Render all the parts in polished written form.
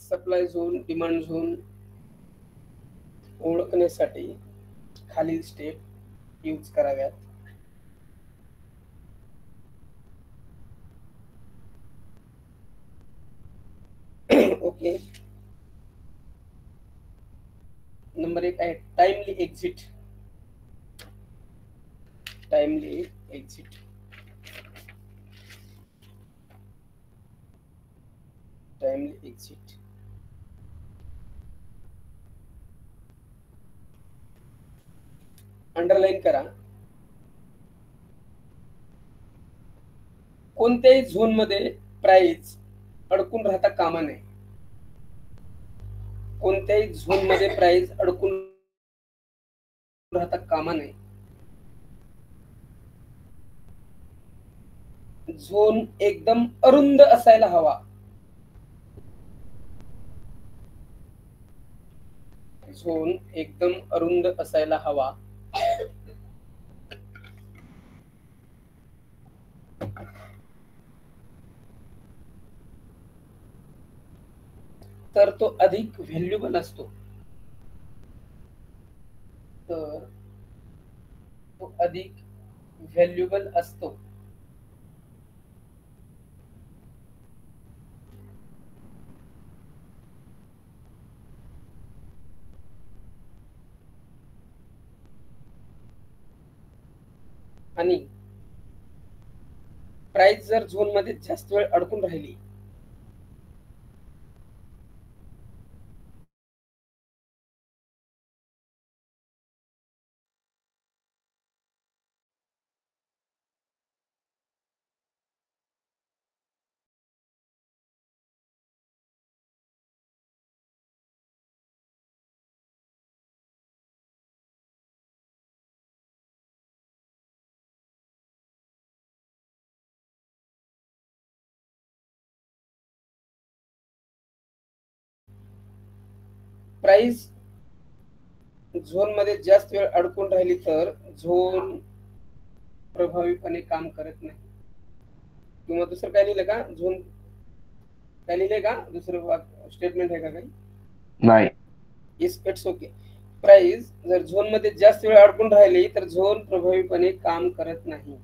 Supply zone, demand zone ओळखण्यासाठी खालील step use कराव्यात. ओके. नंबर 1 आहे timely exit. Timely exit. Timely exit. Underline करा. कोणत्याही झोन मध्ये प्राइस अडकून राहता कामा नये. कोणत्याही झोन मध्ये प्राइस अडकून राहता कामा नये. झोन एकदम अरुंद असायला हवा. झोन एकदम अरुंद असायला हवा. तर तो अधिक व्हॅल्युएबल असतो. तर तो अधिक व्हॅल्युएबल असतो. आणि प्राइस जर झोन मध्ये जास्त वेळ अडकून राहिली प्राइस झोन मध्ये जास्त वेळ अडकून राहिली तर झोन प्रभावीपणे काम करत नाही. किंवा दुसरं काय लिहिलं का? झोन काय लिहिलंय का? दुसरं स्टेटमेंट आहे का काही? नाही. It's okay. प्राइस जर झोन मध्ये जास्त वेळ अडकून राहिली तर झोन प्रभावीपणे काम करत नाही.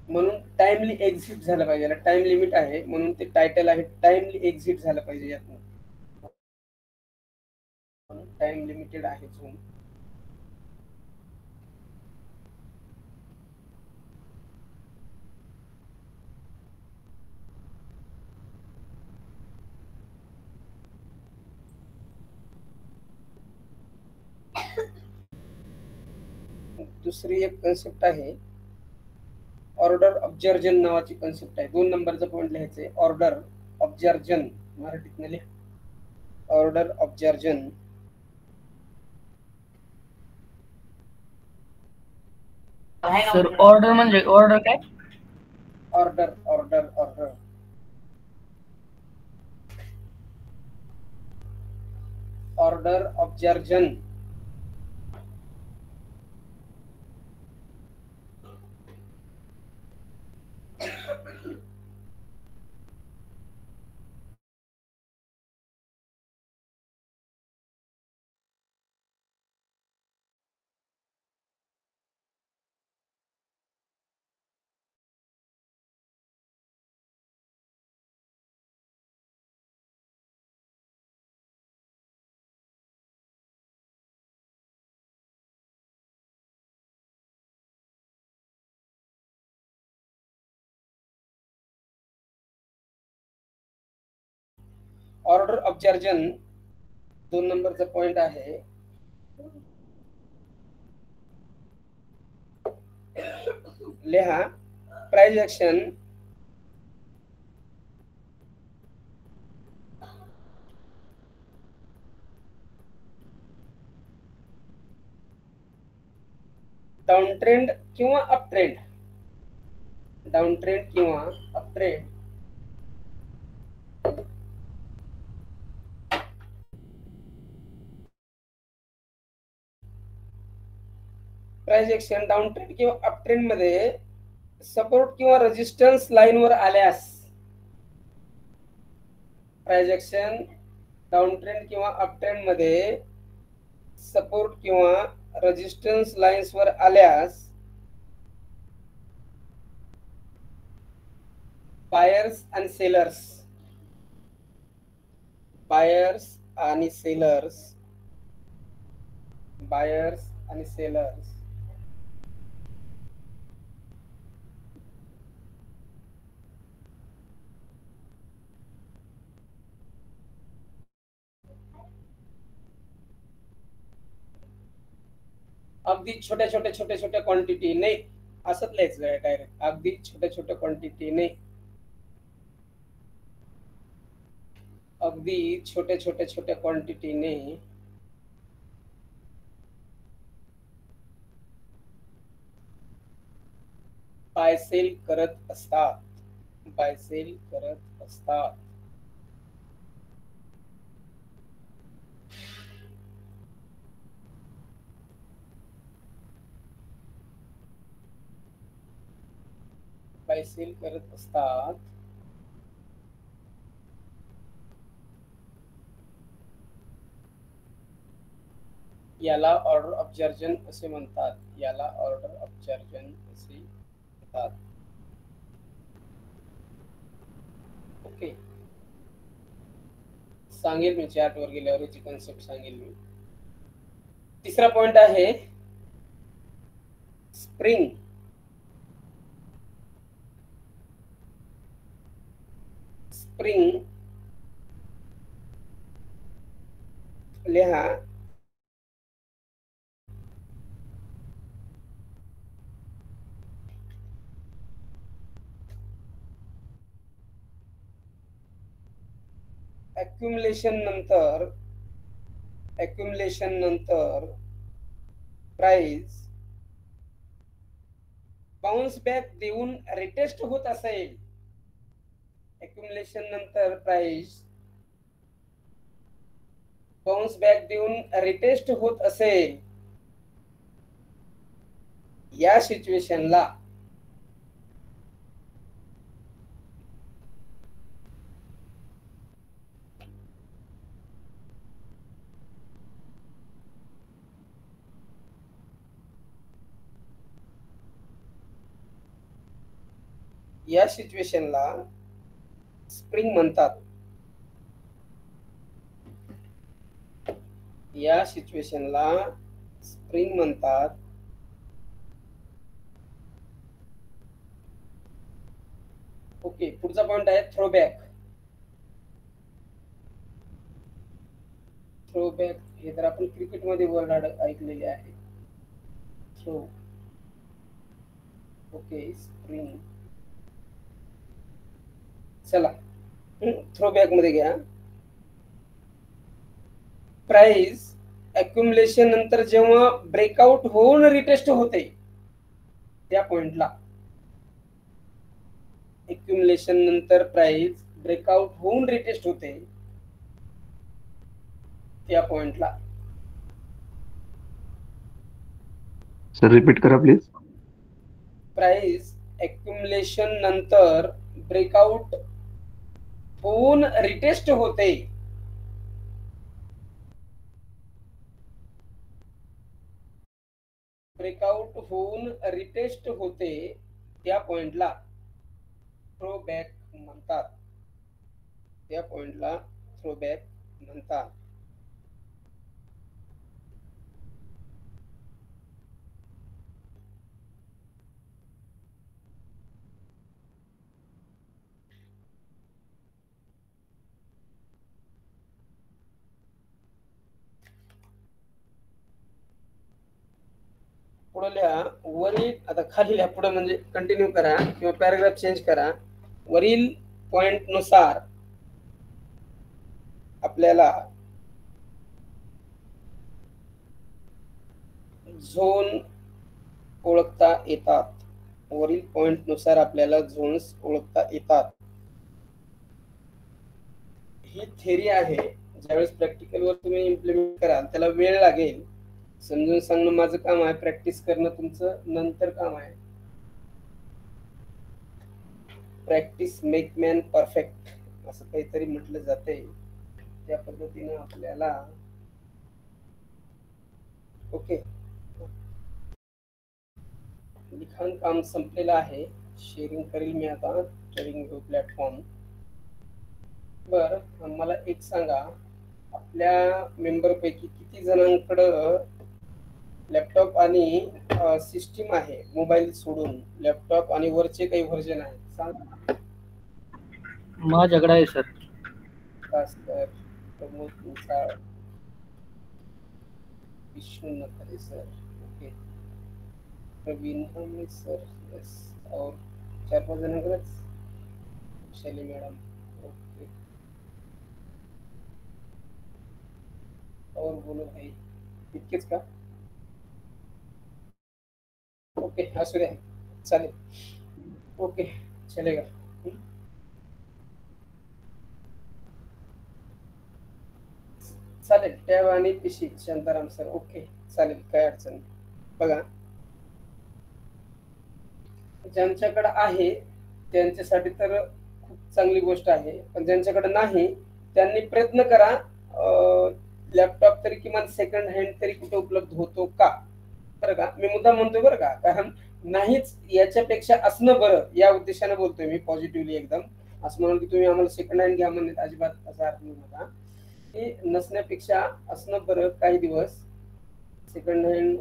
म्हणून टाइमली एक्झिट झालं पाहिजे. टाइम लिमिट आहे म्हणून ते टायटल आहे टाइमली एक्झिट झालं पाहिजे. यातून टाइम लिमिटेड आहे झोन. दुसरी एक कन्सेप्ट आहे ऑर्डर ऑब्जर्जन नावाची कन्सेप्ट आहे. 2 नंबरचा पॉइंट लिहायचे. ऑर्डर ऑब्जर्जन मराठीतनं लिहा. Order observation. सर ऑर्डर म्हणजे ऑर्डर काय? Order order order order observation. Order observation 2 नंबरचा पॉइंट आहे. लिहा प्राइस ऍक्शन डाउन ट्रेंड किंवा अप ट्रेंड. डाउन ट्रेंड किंवा up trend price action down trend किंवा अप ट्रेंड मध्ये सपोर्ट किंवा रेजिस्टन्स लाईनवर आल्यास प्राइस ऍक्शन डाऊन ट्रेंड किंवा अप ट्रेंड मध्ये सपोर्ट किंवा रेजिस्टन्स लाईन्सवर आल्यास बायर्स आणि सेलर्स अगदी छोट्या क्वांटिटी नाही असंच लिहायचं डायरेक्ट. अगदी छोट्या क्वांटिटी नाही, अगदी छोट्या क्वांटिटीने बाय सेल करत असतात. बाय सेल करत असतात. बाय सेल करत असतात. याला ऑर्डर ऑब्जर्जन असे म्हणतात. याला ऑर्डर ऑब्जर्जन असे म्हणतात. ओके, सांगेल मी चार्ट वर गेल्यावर याची कन्सेप्ट सांगेल मी. तिसरा पॉइंट आहे स्प्रिंग. स्प्रिंग लिहा. अक्युमुलेशन नंतर प्राइस बाउन्स बॅक देऊन रिटेस्ट होत असेल. अक्युमुलेशन नंतर प्राइस बाउन्स बॅक देऊन रिटेस्ट होत असेल, या सिच्युएशनला स्प्रिंग म्हणतात. या सिच्युएशनला स्प्रिंग म्हणतात. ओके, पुढचा पॉइंट आहे थ्रोबॅक. थ्रोबॅक हे तर आपण क्रिकेट मध्ये वर्ड ऐकलेले आहे. थ्रो. Okay, spring. चला थ्रोबॅक मध्ये घ्या. प्राइस अक्युमुलेशन नंतर जेव्हा ब्रेकआउट होऊन रिटेस्ट होते त्या पॉइंटला, अक्युमुलेशन नंतर प्राइस ब्रेकआउट होऊन रिटेस्ट होते त्या पॉइंटला. सर रिपीट करा प्लीज. प्राइस अक्युमुलेशन नंतर ब्रेकआउट होऊन रिटेस्ट होते त्या पॉइंटला थ्रोबॅक म्हणतात. पुढे लिहा. वरील, आता खाली लिहा, पुढे म्हणजे कंटिन्यू करा किंवा पॅराग्राफ चेंज करा. वरील पॉइंट नुसार आपल्याला झोन ओळखता येतात. वरील पॉइंट नुसार आपल्याला झोन्स ओळखता येतात. ही थेरी आहे. ज्यावेळेस प्रॅक्टिकल वर तुम्ही इम्प्लिमेंट कराल त्याला वेळ लागेल. समजून सांगणं माझं काम आहे, प्रॅक्टिस करणं तुमचं नंतर काम आहे. प्रॅक्टिस मेक मॅन परफेक्ट असं काहीतरी म्हटलं जाते. त्या पद्धतीने आपल्याला ओके लिखाण काम संपलेलं आहे. शेअरिंग करेल मी आता ट्रेडिंग व्ह्यू प्लॅटफॉर्म. बरं मला एक सांगा, आपल्या मेंबर पैकी किती जणांकडं लॅपटॉप आणि सिस्टीम आहे, मोबाईल सोडून लॅपटॉप आणि वरचे काही व्हर्जन आहेत सांग. माझ्याकडे आहे सर. सर प्रमोद तुमचा Vishnu Nakhare sir okay Praveen Amit sir yes और 4-5 जणांकडेच शैली मॅडम ओके और बोलो भाई इतकेच का? ओके असू द्या चालेल ओके चलेगा. चालेल टॅब आणि पीसी शांताराम सर ओके चालेल काय अडचण नाही. बघा ज्यांच्याकडे आहे त्यांच्यासाठी तर खूप चांगली गोष्ट आहे, पण ज्यांच्याकडे नाही त्यांनी प्रयत्न करा लॅपटॉप तरी किमान सेकंड हँड तरी कुठे उपलब्ध होतो का. बरं का मी मुद्दा म्हणतोय बरं का, कारण नाहीच याच्यापेक्षा असणं बरं या उद्देशाने बोलतोय मी पॉझिटिव्हली एकदम. असं म्हणून की तुम्ही आम्हाला सेकंड हँड घ्या म्हणत अजिबात असा अर्थ नाही नका. हे नसण्यापेक्षा असणं बरं. काही दिवस सेकंड हँड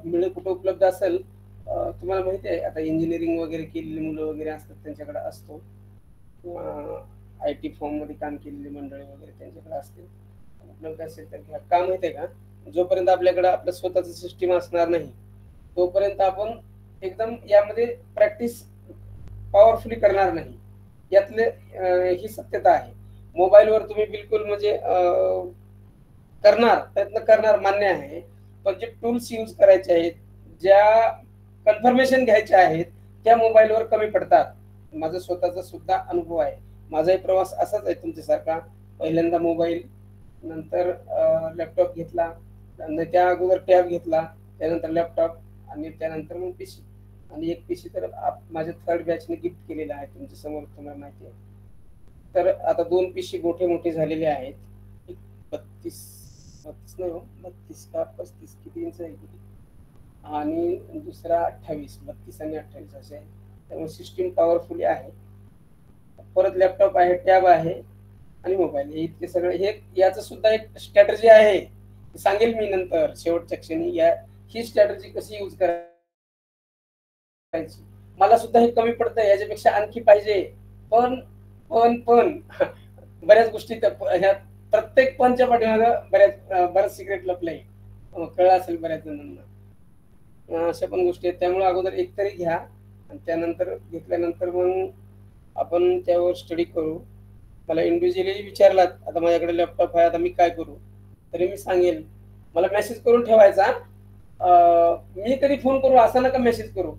मिळेल कुठं उपलब्ध असेल. तुम्हाला माहिती आहे आता इंजिनिअरिंग वगैरे केलेली मुलं वगैरे असतात त्यांच्याकडे असतो, किंवा IT फॉर्म मध्ये काम केलेली मंडळी वगैरे त्यांच्याकडे असते उपलब्ध असेल तर घ्या. का माहिती आहे का, जोपर्यंत आपल्याकडे आपलं स्वतःचं सिस्टीम असणार नाही तोपर्यंत आपण एकदम यामध्ये प्रॅक्टिस पॉवरफुली करणार नाही, यातले ही सत्यता आहे. मोबाईलवर तुम्ही बिलकुल म्हणजे करणार प्रयत्न करणार मान्य आहे, पण जे टूल्स यूज करायचे आहेत, ज्या कन्फर्मेशन घ्यायच्या आहेत त्या मोबाईलवर कमी पडतात. माझा स्वतःचा सुद्धा अनुभव आहे. माझाही प्रवास असाच आहे तुमच्यासारखा. पहिल्यांदा मोबाईल, नंतर लॅपटॉप घेतला, त्या अगोदर टॅब घेतला, त्यानंतर लॅपटॉप आणि त्यानंतर मग पीसी. आणि एक पीसी तर माझ्या थर्ड बॅचने गिफ्ट केलेला आहे तुमच्या समोर, तुम्हाला माहिती आहे. तर आता 2 पीसी मोठे मोठे झालेले आहेत. 32 नाही हो 32 का 35 किती इंच आहे किती, आणि दुसरा 28 32 आणि 28 असे आहे. त्यामुळे सिस्टीम पॉवरफुली आहे. परत लॅपटॉप आहे, टॅब आहे आणि मोबाईल, हे इतके सगळे. हे याचं सुद्धा एक स्ट्रॅटजी आहे, सांगेल मी नंतर शेवटच्या क्षणी. ही स्ट्रॅटजी कशी यूज करायची. मला सुद्धा हे कमी पडतं, याच्यापेक्षा आणखी पाहिजे. पण पण पण बऱ्याच गोष्टी ह्या प्रत्येक पणच्या पाठीमागं बऱ्याच सिक्रेट लपलंय, कळलं असेल बऱ्याच जणांना. अशा पण गोष्टी आहेत. त्यामुळे अगोदर एक तरी घ्या आणि त्यानंतर घेतल्यानंतर मग आपण त्यावर स्टडी करू. मला इंडिव्हिज्युअली विचारलात आता माझ्याकडे लॅपटॉप आहे, आता मी काय करू, तरी मी सांगेल मला मेसेज करून ठेवायचा. मी तरी फोन करू असं नका मेसेज करू.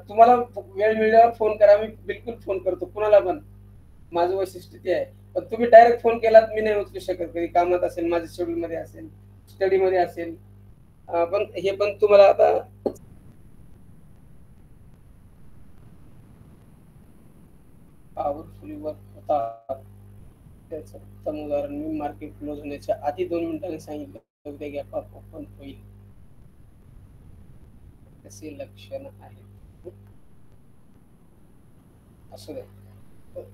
तुम्हाला वेळ मिळाल्यावर फोन करा, मी बिलकुल फोन करतो कुणाला पण. माझं वैशिष्ट्य ते आहे. पण तुम्ही डायरेक्ट फोन केलात मी नाही उचलू शकत, कधी कामात असेल, माझ्या शेड्यूल मध्ये असेल, स्टडी मध्ये असेल. पण हे पण तुम्हाला आता पॉवरफुली वर्क होतात. त्याचं उत्तम उदाहरण मी मार्केट क्लोज होण्याच्या आधी 2 मिनिटांनी सांगितलं उद्या गॅप अप ओपन होईल, असे लक्षण आहे. असू दे.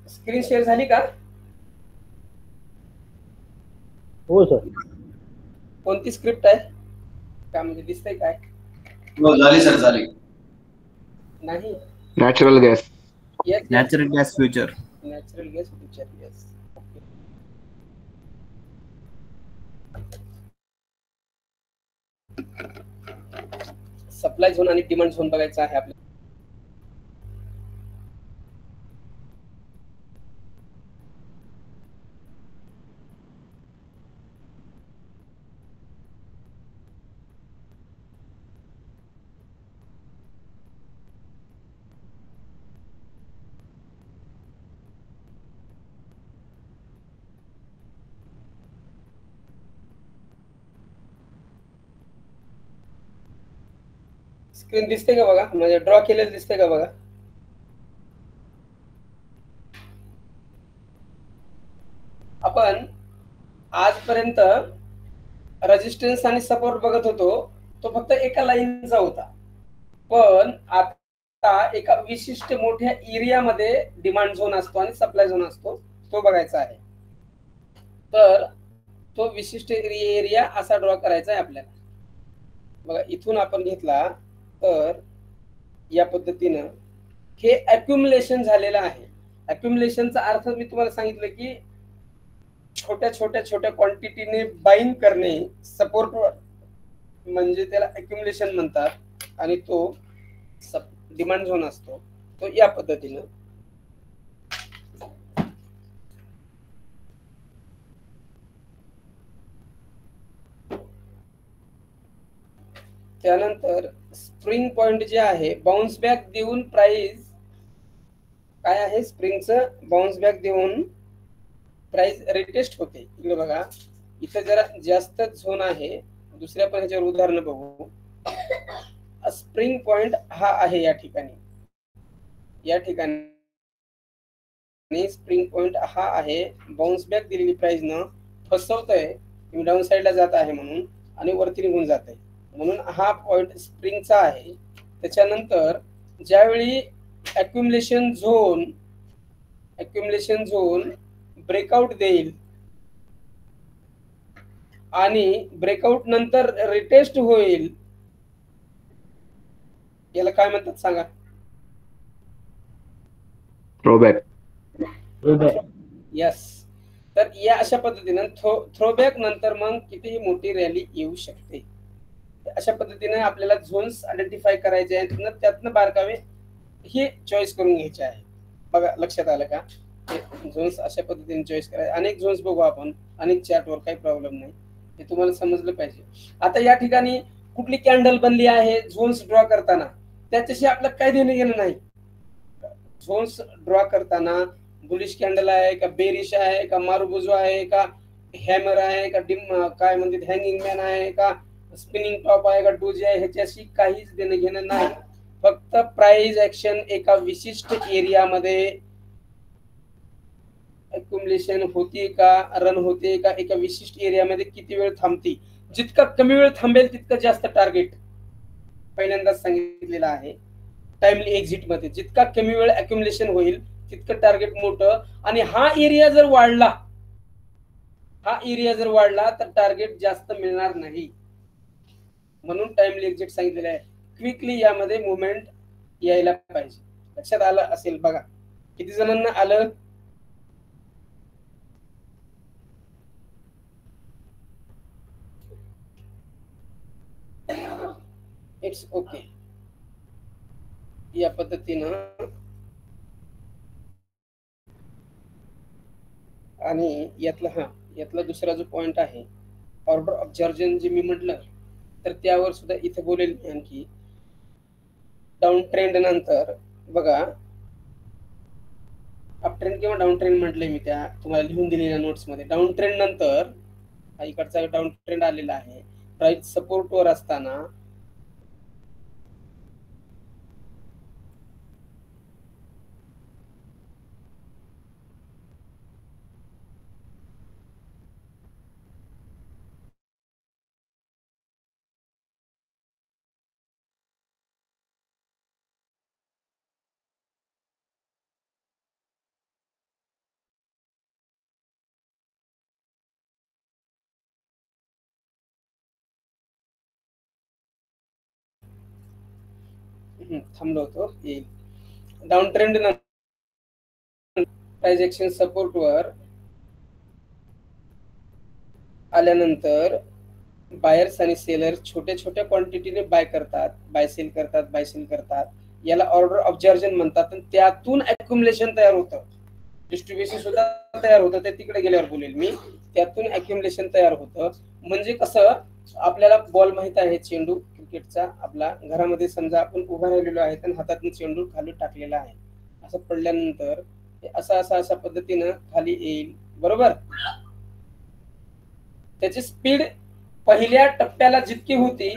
स्क्रीन शेअर झाली का? हो सर. कोणती स्क्रिप्ट आहे का, म्हणजे दिसतंय काय? हो झाली सर झाली. नाही natural gas. Yes natural gas future. Natural gas future yes. Supply zone आणि डिमांड झोन बघायचा आहे आपल्याला. स्क्रीन दिसते का बघा, म्हणजे ड्रॉ केलेलं दिसते का बघा. आपण आजपर्यंत रेजिस्टन्स आणि सपोर्ट बघत होतो, तो फक्त एका लाईनचा होता. पण आता एका विशिष्ट मोठ्या एरियामध्ये डिमांड झोन असतो आणि सप्लाय झोन असतो, तो बघायचा आहे. तर तो विशिष्ट एरिया असा ड्रॉ करायचा आहे आपल्याला. बघा, इथून आपण घेतला तर या पद्धतीनं हे अक्युमुलेशन झालेलं आहे. अक्युमुलेशनचा अर्थ मी तुम्हाला सांगितलं की छोट्या छोट्या छोट्या क्वांटिटीने बाइंग करणे, सपोर्ट म्हणजे त्याला अक्युमुलेशन म्हणतात. आणि तो डिमांड झोन असतो, तो या पद्धतीनं त्यानंतर स्प्रिंग पॉइंट जे आहे, बाउन्स बॅक देऊन प्राइस काय आहे, स्प्रिंगचं बाउन्स बॅक देऊन प्राइस रिटेस्ट होते. इकडे बघा, इथं जरा जास्त झोन आहे, दुसऱ्या पण ह्याच्यावर उदाहरण बघू. स्प्रिंग पॉइंट हा आहे या ठिकाणी, या ठिकाणी स्प्रिंग पॉइंट हा आहे. बाउन्स बॅक दिलेली प्राइस न फसवतंय, डाऊन साईडला जात आहे म्हणून आणि वरती निघून जात आहे, म्हणून हा पॉइंट स्प्रिंगचा आहे. त्याच्यानंतर ज्यावेळी अक्युमुलेशन झोन ब्रेकआउट देईल आणि ब्रेकआउट नंतर रिटेस्ट होईल, याला काय म्हणतात सांगा? थ्रोबॅक. यस. तर या अशा पद्धतीनं थ्रोबॅक नंतर मग कितीही मोठी रॅली येऊ शकते. अशा पद्धतीने आपल्याला झोन्स आयडेंटिफाय करायचे आहेत, त्यातनं बारकावे हे चॉईस करून घ्यायचे आहे. बघा, लक्षात आलं का? झोन्स अशा पद्धतीने चॉईस करायचे. अनेक झोन्स बघू आपण, अनेक चार्टवर, काही प्रॉब्लेम नाही, हे तुम्हाला समजलं पाहिजे. आता या ठिकाणी कुठली कॅन्डल बनली आहे झोन्स ड्रॉ करताना, त्याच्याशी आपलं काय देणं घेणं नाही. झोन्स ड्रॉ करताना बुलिश कॅन्डल आहे का, बेरिश आहे का, मारुबुजो आहे का, हॅमर आहे का, काय म्हणतात हँगिंग मॅन आहे का, स्पिनिंग टॉप आहे का, डोजी आहे, ह्याच्याशी काहीच देणं घेणं नाही. फक्त प्राइस ऍक्शन एका विशिष्ट एरियामध्ये अक्युमुलेशन होती का, रन होते का, एका विशिष्ट एरियामध्ये किती वेळ थांबते. जितका कमी वेळ थांबेल तितकं जास्त टार्गेट, पहिल्यांदाच सांगितलेलं आहे. टाइमली एक्झिट मध्ये जितका कमी वेळ अक्युमुलेशन होईल तितकं टार्गेट मोठं. आणि हा एरिया जर वाढला तर टार्गेट जास्त मिळणार नाही, म्हणून टाइमली एक्झिट सांगितलेलं आहे. क्विकली यामध्ये मुवमेंट यायला पाहिजे. लक्षात आलं असेल बघा. किती जणांना आलं? It's okay. या पद्धतीनं. आणि यातला दुसरा जो पॉइंट आहे, ऑर्डर ऑफ जर्जन जे मी म्हटलं, तर त्यावर सुद्धा इथे बोलेल मी आणखी. डाऊन ट्रेंड नंतर बघा, अप ट्रेंड किंवा डाऊन ट्रेंड म्हटलंय मी त्या तुम्हाला लिहून दिलेल्या नोट्स मध्ये. डाऊन ट्रेंड नंतर हा इकडचा डाऊन ट्रेंड आलेला आहे, प्राइस सपोर्ट वर असताना थांबलो होतो, येईल. Down trend price action support वर आल्यानंतर बायर्स आणि सेलर्स छोट्या छोट्या क्वांटिटीने बाय सेल करतात. याला ऑर्डर ऑफ जर्जन म्हणतात. आणि त्यातून अक्युमुलेशन तयार होतं, डिस्ट्रीब्युशन सुद्धा तयार होतं, ते तिकडे गेल्यावर बोलेल मी. त्यातून अक्युमुलेशन तयार होतं. म्हणजे कसं, आपल्याला बॉल माहित आहे, चेंडू क्रिकेटचा आपला घरामध्ये समजा आपण उभा राहिलेलो आहे आणि हातातून चेंडू खाली टाकलेला आहे, असं पडल्यानंतर अशा पद्धतीनं खाली येईल, बरोबर. त्याची स्पीड पहिल्या टप्प्याला जितकी होती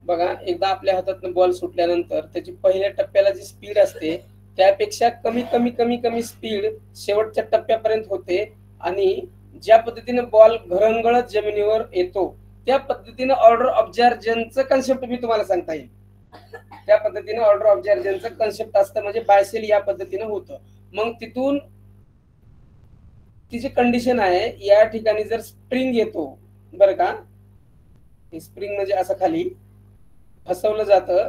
बघा, एकदा आपल्या हातातून बॉल सुटल्यानंतर त्याची पहिल्या टप्प्याला जी स्पीड असते त्यापेक्षा कमी कमी कमी कमी स्पीड शेवटच्या टप्प्यापर्यंत होते आणि ज्या पद्धतीने बॉल घरंगळत जमिनीवर येतो त्या पद्धतीने ऑर्डर ऑफ जर्जनचं कन्सेप्ट मी तुम्हाला सांगता येईल. त्या पद्धतीने ऑर्डर ऑफ जर्जनचं कन्सेप्ट असतं, म्हणजे बायसेल या पद्धतीने होतं. मग तिथून तिची कंडिशन आहे, या ठिकाणी जर स्प्रिंग येतो बरं का, स्प्रिंग म्हणजे असं खाली फसवलं जातं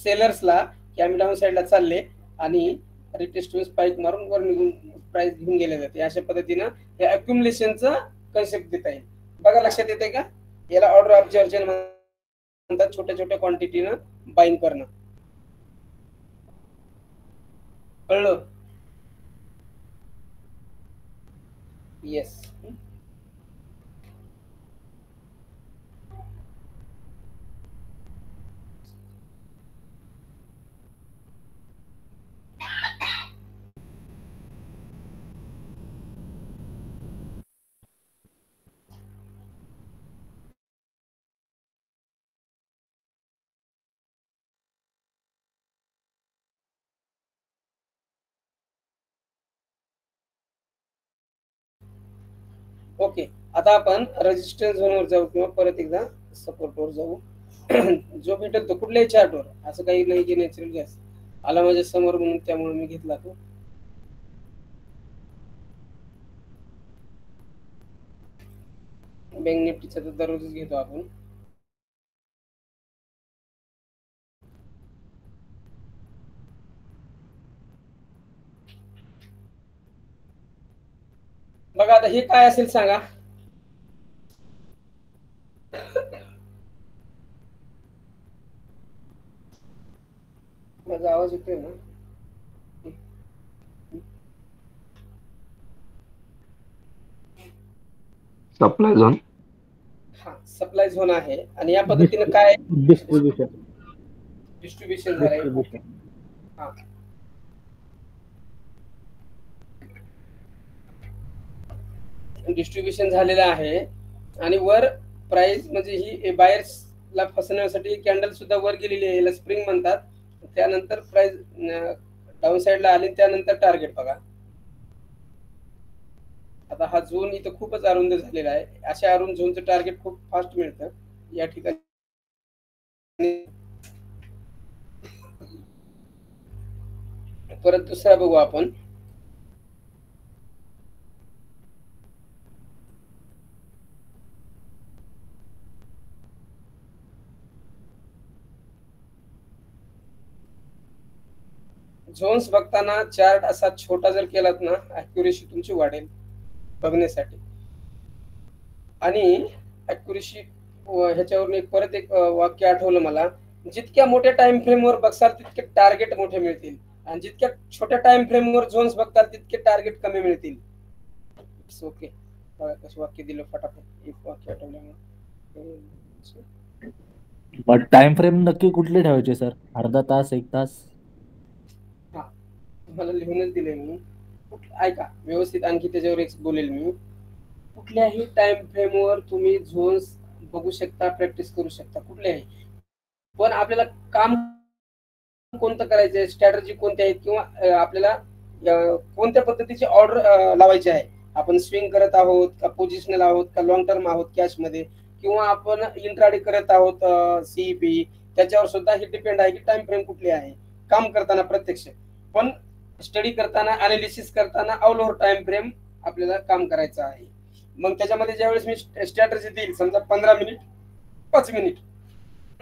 सेलर्सला की आम्ही डाऊन साईडला चालले आणि रिटेस्टिव्ह स्पाइक मारून वर निघून प्राइस घेऊन गेले जाते. अशा पद्धतीनं हे अक्युमुलेशनचं कन्सेप्ट देता येईल. बघा, लक्षात येते का? याला ऑर्डर ऑफ जर्जन म्हणतात, छोट्या छोट्या क्वांटिटीनं बाईंग करणं. कळलं? येस. ओके, आता आपण रेजिस्टन्स झोनवर जाऊ किंवा परत एकदा सपोर्टवर जाऊ. जो भेटत तो कुठल्याही चार्टवर, असं काही नाही की नॅचरल गॅस आला माझ्या समोर म्हणून त्यामुळे मी घेतला तो. बँक निफ्टीचा तर दररोजच घेतो आपण. बघा, आता हे काय असेल सांगा. माझा आवाज येतोय ना? Supply zone. हा, सप्लाय झोन आहे आणि या पद्धतीने काय डिस्ट्रीब्युशन झालंय. हा, डिस्ट्रीब्युशन झालेलं आहे आणि वर प्राइस म्हणजे ही बायर्सला फसवण्यासाठी कॅन्डल सुद्धा वर गेलेली आहे, याला स्प्रिंग म्हणतात. त्यानंतर प्राइस डाऊन साईडला आली, त्यानंतर टार्गेट बघा. आता हा झोन इथं खूपच अरुंद झालेला आहे. अशा अरुंद झोनचं टार्गेट खूप फास्ट मिळतं या ठिकाणी. परत दुसरा बघू आपण. झोन्स बघताना चार्ट असा छोटा जर केलात ना, अॅक्युरेसी तुमची वाढेल बघण्यासाठी. आणि अॅक्युरेसी ह्याच्यावरून एक परत एक वाक्य आठवलं मला, जितक्या मोठ्या टाइम फ्रेमवर बघसाल तितके टार्गेट मोठे मिळतील आणि जितक्या छोट्या टाइम फ्रेमवर झोन्स बघताल तितके टार्गेट कमी मिळतील. ओके, बघा कसं वाक्य दिलं फटाफट, एक वाक्य आठवल्यामुळे. बट टाइम फ्रेम नक्की कुठले ठेवायचे सर? अर्धा तास, 1 तास? हा, तुम्हाला लिहूनच दिले मी. ऐका व्यवस्थित, आणखी त्याच्यावर एक बोलेल मी. कुठल्याही टाइम फ्रेमवर तुम्ही झोन्स बघू शकता, प्रॅक्टिस करू शकता कुठल्याही. पण आपल्याला काम कोणतं करायचंय, स्ट्रॅटर्जी कोणत्या आहेत, किंवा आपल्याला कोणत्या पद्धतीची ऑर्डर लावायची आहे. आपण स्विंग करत आहोत का, पोझिशनल आहोत का, लॉंग टर्म आहोत कॅश मध्ये, किंवा आपण इंट्राडे करत आहोत सीईपी, त्याच्यावर सुद्धा हे डिपेंड आहे की टाइम फ्रेम कुठली आहे. काम करताना प्रत्यक्ष, पण स्टडी करताना, अनालिसिस करताना ऑल ओव्हर टाइम फ्रेम आपल्याला काम करायचं आहे. मग त्याच्यामध्ये ज्यावेळेस मी स्ट्रॅटर्जी देईल, समजा 15 मिनिट 5 मिनिट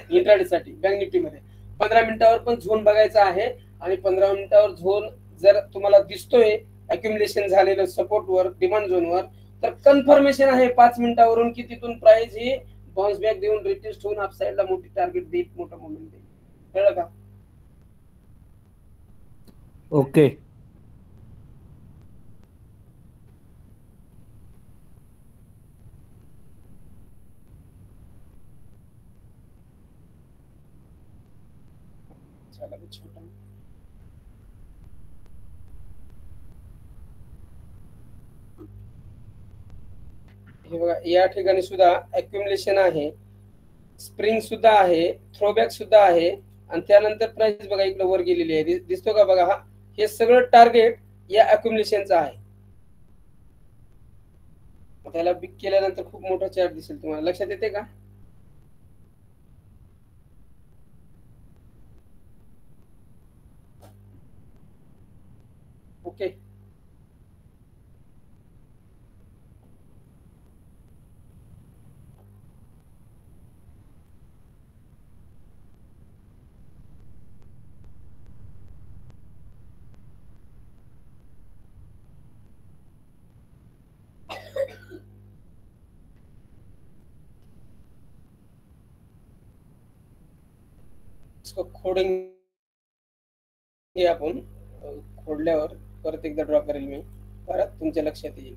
इंट्राडेसाठी बँक निफ्टीमध्ये 15 मिनिटावर पण झोन बघायचा आहे आणि 15 मिनिटावर झोन जर तुम्हाला दिसतोय अक्युमुलेशन झालेलं सपोर्टवर, डिमांड झोनवर, तर कन्फर्मेशन आहे 5 मिनिटावरून की तिथून प्राइस ही बाउन्स बॅक देऊन रिटेस्ट होऊन अपसाइडला मोठी टार्गेट देईल, मोठा मोमेंट देईल. कळलं का? ओके. छोटा हे बघा, या ठिकाणी सुद्धा अक्युमुलेशन आहे स्प्रिंग सुद्धा आहे, थ्रोबॅक सुद्धा आहे, आणि त्यानंतर प्राइस बघा इकडे वर गेलेली आहे, दिसतो का बघा, हा हे सगळं टार्गेट या अक्युमुलेशनचं आहे. त्याला बिग केल्यानंतर खूप मोठा चार्ट दिसेल तुम्हाला, लक्षात येते का? ओके. इसको खोडेंगे आपण, खोडल्यावर परत एकदा ड्रॉ करेल मी, परत तुमच्या लक्षात येईल.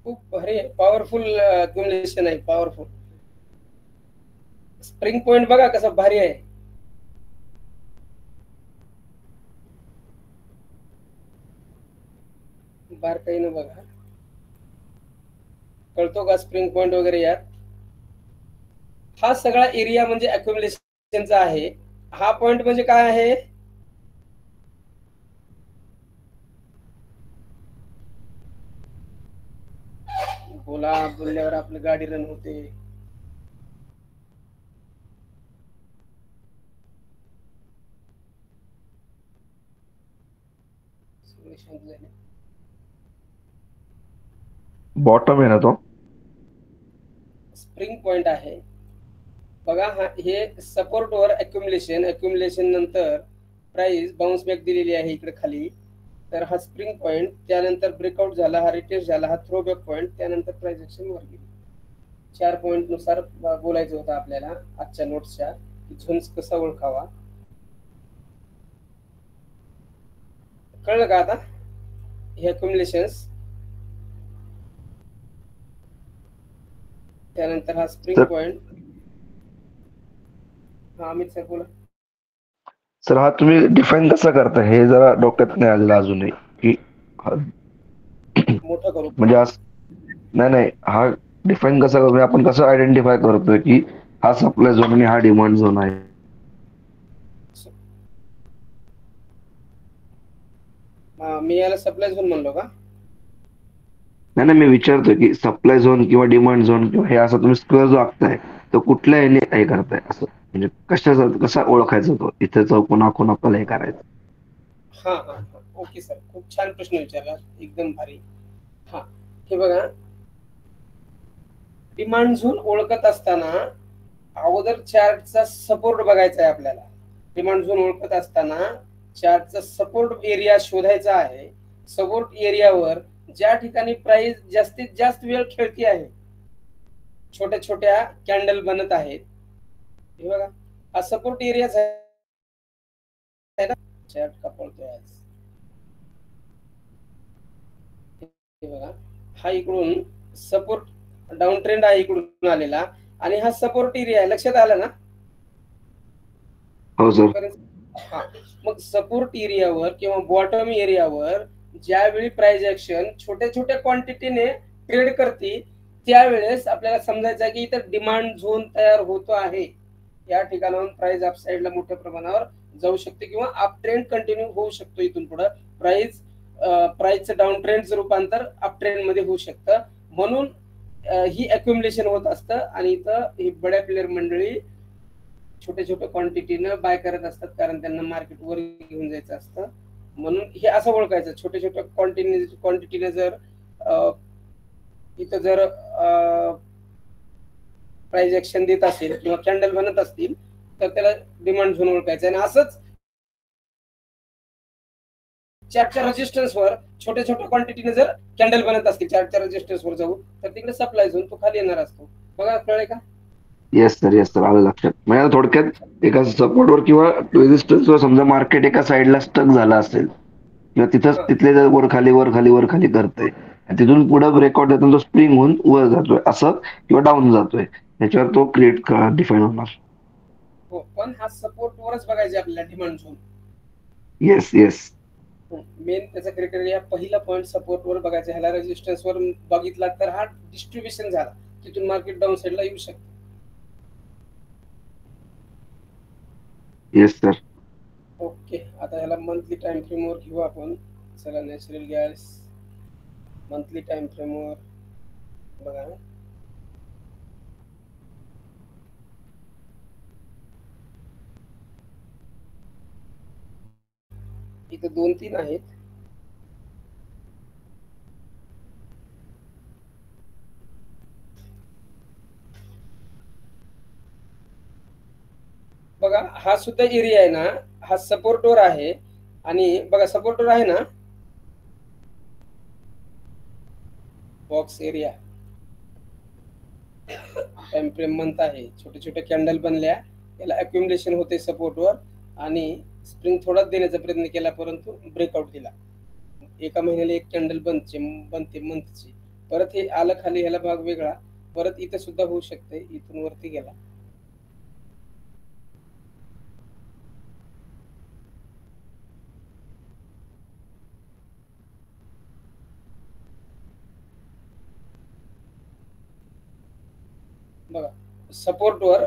खूप भारी आहे, पॉवरफुल अक्युमुलेशन आहे, पॉवरफुल. स्प्रिंग पॉइंट बघा कसं भारी आहे. बारकाईनं बघा, कळतो का स्प्रिंग पॉइंट वगैरे यात. हा सगळा एरिया म्हणजे अक्युमुलेशनचा आहे. हा पॉइंट म्हणजे काय आहे? बोलल्यावर आपली गाडी रन होते. बॉटम आहे ना तो, स्प्रिंग पॉइंट आहे बघा. हा हे सपोर्ट वर अक्युमुलेशन नंतर प्राइस बाउन्स बॅक दिलेली आहे इकडे खाली. तर हा स्प्रिंग पॉइंट, त्यानंतर ब्रेकआउट झाला, हा रिटेस्ट झाला, हा थ्रो बॅक पॉइंट, त्यानंतर प्राइस ऍक्शन वर गेली. 4 पॉइंट नुसार बोलायचं होतं आपल्याला आजच्या नोट्सच्या, की झोन्स कसा ओळखावा. कळलं का आता हे अक्युमुलेशन्स? त्यानंतर हा स्प्रिंग पॉइंट. हा अमित सर बोला. सर हा तुम्ही डिफाईन कसा करता हे जरा डोक्यात नाही आलेलं अजूनही, की मोठं करू म्हणजे नाही हा डिफाईन कसा करतो, आपण कसं आयडेंटिफाय करतोय की हा सप्लाय झोन आणि हा डिमांड झोन आहे. मी याला सप्लाय झोन म्हणलो का? नाही मी विचारतोय की सप्लाय झोन किंवा डिमांड झोन किंवा हे असं तुम्ही स्क्वेअर जो आखताय तो कुठल्या याने हे करताय, असं म्हणजे कसा ओळखायचा तो, इथे चौकोन आखून आपल्याला हे करायचं. हा हा हा, ओके सर, खूप छान प्रश्न विचारला, एकदम भारी. हा हे बघा, डिमांड झोन ओळखत असताना अगोदर चार्टचा सपोर्ट बघायचा आहे आपल्याला. डिमांड झोन ओळखत असताना चार्टचा सपोर्ट एरिया शोधायचा आहे. सपोर्ट एरियावर ज्या ठिकाणी प्राइस जास्तीत जास्त वेळ खेळती आहे, छोट्या छोट्या कॅन्डल बनत आहेत, हे बघा हा सपोर्ट एरिया आहे ना. चार्ट कपळतोय आज, हे बघा हा इकडून सपोर्ट डाऊन ट्रेंड आहे इकडून आलेला, आणि हा सपोर्ट एरिया आहे, लक्षात आलं ना? हो सर. हा, मग सपोर्ट एरियावर किंवा बॉटम एरियावर ज्यावेळी प्राइस ऍक्शन छोट्या छोट्या क्वांटिटीने ट्रेड करते, त्यावेळेस आपल्याला समजायचं की इथं डिमांड झोन तयार होतो आहे. या ठिकाणाहून प्राइस अप साइडला मोठ्या प्रमाणावर जाऊ शकते किंवा अप ट्रेंड कंटिन्यू होऊ शकतो. इथून पुढे प्राइसचं डाऊन ट्रेंडचं रूपांतर अप ट्रेंड मध्ये होऊ शकतं. म्हणून ही अक्युमुलेशन होत असतं, आणि इथं ही बड्या प्लेयर मंडळी छोट्या छोट्या क्वांटिटीनं बाय करत असतात, कारण त्यांना मार्केट वर घेऊन जायचं असतं. म्हणून हे असं ओळखायचं, छोट्या छोट्या क्वांटिटीने जर इथं जर प्राइस ऍक्शन देत असेल किंवा कॅन्डल बनत असतील, तर त्याला डिमांड झोन ओळखायचं. आणि असंच चार्टच्या रेजिस्टन्सवर छोट्या छोट्या क्वांटिटीने जर कॅन्डल बनत असतील चार्टच्या रेजिस्टन्सवर जाऊ, तर तिकडे सप्लाय झोन तो खाली येणार असतो. बघा, कळलंय का? येस सर, येस सर, आलं लक्षात. म्हणजे आता थोडक्यात एका सपोर्टवर किंवा रेजिस्टन्सवर समजा मार्केट एका साईडला स्टक झालं असेल किंवा तिथंच हा तिथले जर वर खाली वर खाली वर खाली करतंय आणि तिथून पुढे ब्रेकआउट देतो तो स्प्रिंग होऊन वर जातोय असं किंवा डाऊन जातोय, त्याच्यावर तो क्रिएट डिफाईन होणार. हो, पण हा सपोर्ट वरच बघायचे आपल्याला demand zone. Yes yes. Main त्याचा क्रायटेरिया पहिला पॉईंट सपोर्ट वर बघायचा, ह्याला रेजिस्टन्स वर बघितला तर हा डिस्ट्रीब्युशन झाला, तिथून मार्केट डाऊन साईडला येऊ शकते. Yes sir. ओके, आता ह्याला मंथली टाइम फ्रेमवर घेऊ आपण. चला नॅचरल गॅस मंथली टाइम फ्रेमवर बघा. इथं 2-3 आहेत. बघा हा सुद्धा एरिया आहे ना, हा सपोर्टवर आहे. आणि बघा सपोर्टवर आहे ना box area, time frame month आहे, छोटे छोटे कॅन्डल बनल्या, याला अक्युमुलेशन होते सपोर्टवर आणि स्प्रिंग थोडाच देण्याचा प्रयत्न केला परंतु ब्रेकआउट दिला. एका महिन्याला एक कॅन्डल बनते मंथची. परत हे आलं खाली, ह्याला भाग वेगळा, परत इथं सुद्धा होऊ शकते, इथून वरती गेला. बघा सपोर्टवर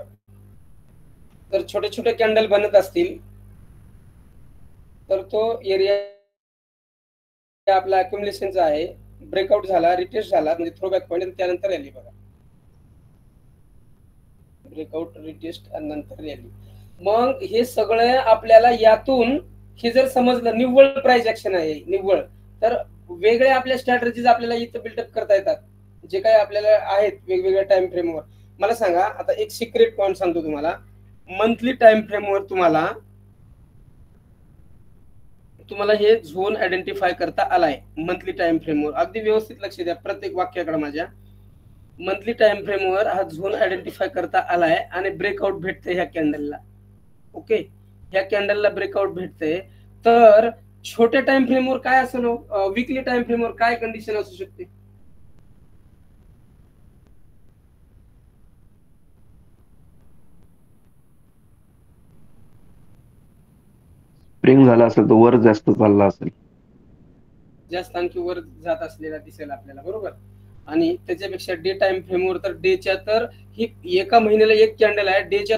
जर छोटे छोटे कॅन्डल बनत असतील तर तो एरिया आपला अक्युमुलेशनचा आहे. ब्रेकआउट झाला, रिटेस्ट झाला म्हणजे थ्रोबॅक पॉईंट, त्यानंतर रॅली. बघा ब्रेकआउट, रिटेस्ट आणि नंतर रॅली. मग हे सगळं आपल्याला यातून हे जर समजलं निव्वळ प्राइस ऍक्शन आहे निव्वळ, तर वेगळ्या आपल्या स्ट्रॅटेजीज आपल्याला इथं बिल्डअप करता येतात, जे काही आपल्याला आहेत वेगवेगळ्या टाइम फ्रेमवर. मला सांगा, आता एक सिक्रेट पॉईंट सांगतो तुम्हाला. मंथली टाइम फ्रेमवर तुम्हाला हे झोन आयडेंटिफाय करता आलाय. मंथली टाइम फ्रेमवर अगदी व्यवस्थित लक्ष द्या प्रत्येक वाक्याकडे माझ्या. मंथली टाइम फ्रेमवर हा झोन आयडेंटिफाय करता आलाय आणि ब्रेकआउट भेटते ह्या कॅन्डलला. ओके, ह्या कॅन्डलला ब्रेकआउट भेटते. तर छोट्या टाइम फ्रेमवर काय असेल, वीकली टाइम फ्रेमवर काय कंडिशन असू शकते? स्प्रिंग झाला असेल तर वर जास्त चालला असेल, जास्त आणखी वर जात असलेला दिसेल आपल्याला, बरोबर. आणि त्याच्यापेक्षा डे टाइम फ्रेमवर तर डेच्या तर ही एका महिन्याला एक कॅन्डल आहे, डेच्या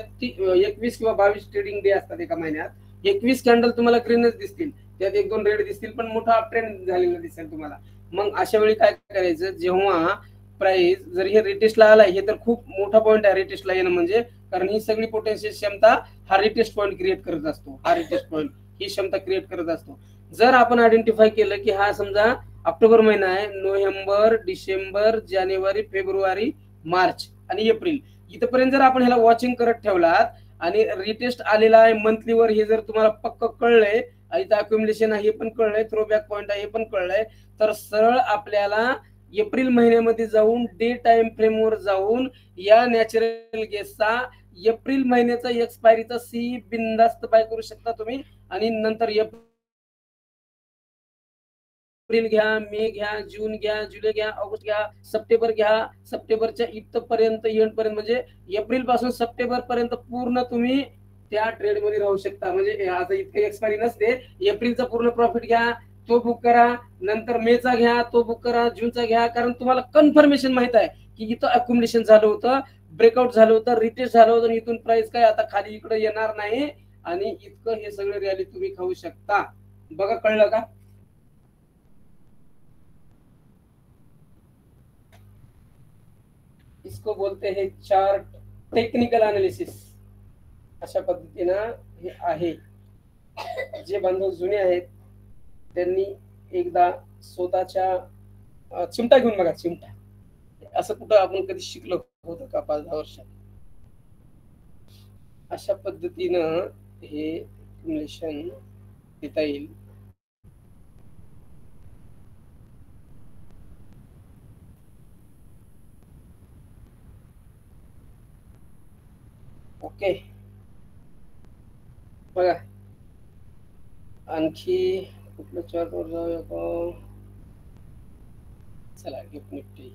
21 किंवा 22 ट्रेडिंग डे असतात एका महिन्यात. 21 कॅन्डल तुम्हाला ग्रीनच दिसतील, त्यात 1-2 रेड दिसतील, पण मोठा अप ट्रेंड झालेला दिसेल तुम्हाला. मग अशा वेळी काय करायचं, जेव्हा प्राइस जर हे रिटेस्टला आलाय, हे तर खूप मोठा पॉईंट आहे रिटेस्टला येणं म्हणजे, कारण ही सगळी पोटेन्शियल क्षमता हा रिटेस्ट पॉईंट क्रिएट करत असतो. हा रिटेस्ट पॉईंट ही क्षमता क्रिएट करत असतो. जर आपण आयडेंटिफाय केलं की हा समजा ऑक्टोबर महिना आहे, नोव्हेंबर, डिसेंबर, जानेवारी, फेब्रुवारी, मार्च आणि एप्रिल, इथपर्यंत जर आपण ह्याला वॉचिंग करत ठेवलात आणि रिटेस्ट आलेला आहे मंथलीवर, हे जर तुम्हाला पक्क कळलंय, इथं अक्युमुलेशन आहे हे पण कळलंय, थ्रोबॅक पॉईंट आहे हे पण कळलंय, तर सरळ आपल्याला एप्रिल महिन्यामध्ये जाऊन डे टाइम फ्रेमवर जाऊन या नॅचरल गॅसचा एप्रिल महिन्याचा एक्सपायरीचा सी बिंदास्त बाय करू शकता तुम्ही. आणि नंतर एप्रिल घ्या, मे घ्या, जून घ्या, जुलै घ्या, ऑगस्ट घ्या, सप्टेंबर घ्या. सप्टेंबरच्या इथपर्यंत एंड पर्यंत म्हणजे एप्रिल पासून सप्टेंबर पर्यंत पूर्ण तुम्ही त्या ट्रेड मध्ये राहू शकता. म्हणजे आता इतके एक्सपायरी नसते. एप्रिलचा पूर्ण प्रॉफिट घ्या, तो बुक करा, नंतर मेचा घ्या, तो बुक करा, जूनचा घ्या, कारण तुम्हाला कन्फर्मेशन माहित आहे की इथं अक्युमुलेशन झालं होतं, ब्रेकआउट झालं होतं, रिटेस्ट झालं होतं, इथून प्राइस काय आता खाली इकडे येणार नाही आणि इतकं हे सगळे रॅली तुम्ही खाऊ शकता. बघा कळलं का? इसको बोलते हैं चार्ट टेक्निकल एनालिसिस. अशा पद्धतीनं हे आहे. जे बांधव जुने आहेत त्यांनी एकदा स्वतःच्या चिमटा घेऊन बघा. चिमटा असं कुठं आपण कधी शिकलो होतं का 5-10 वर्षात? अशा पद्धतीनं हे एक्युमुलेशन देता येईल. ओके, बघा आणखी कुठल्या चार्टवर जाऊया का? चला गिफ्ट निफ्टी.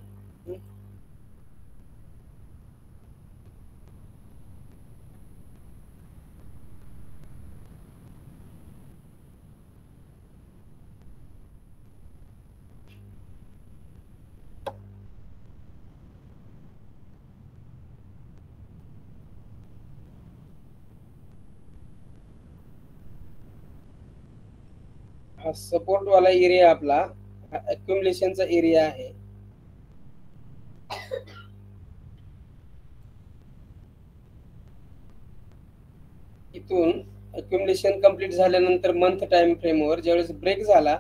हा सपोर्ट वाला एरिया आपला अक्युमुलेशनचा एरिया आहे. इथून अक्युमुलेशन कंप्लीट झाल्यानंतर मंथ टाइम फ्रेमवर ज्यावेळेस ब्रेक झाला,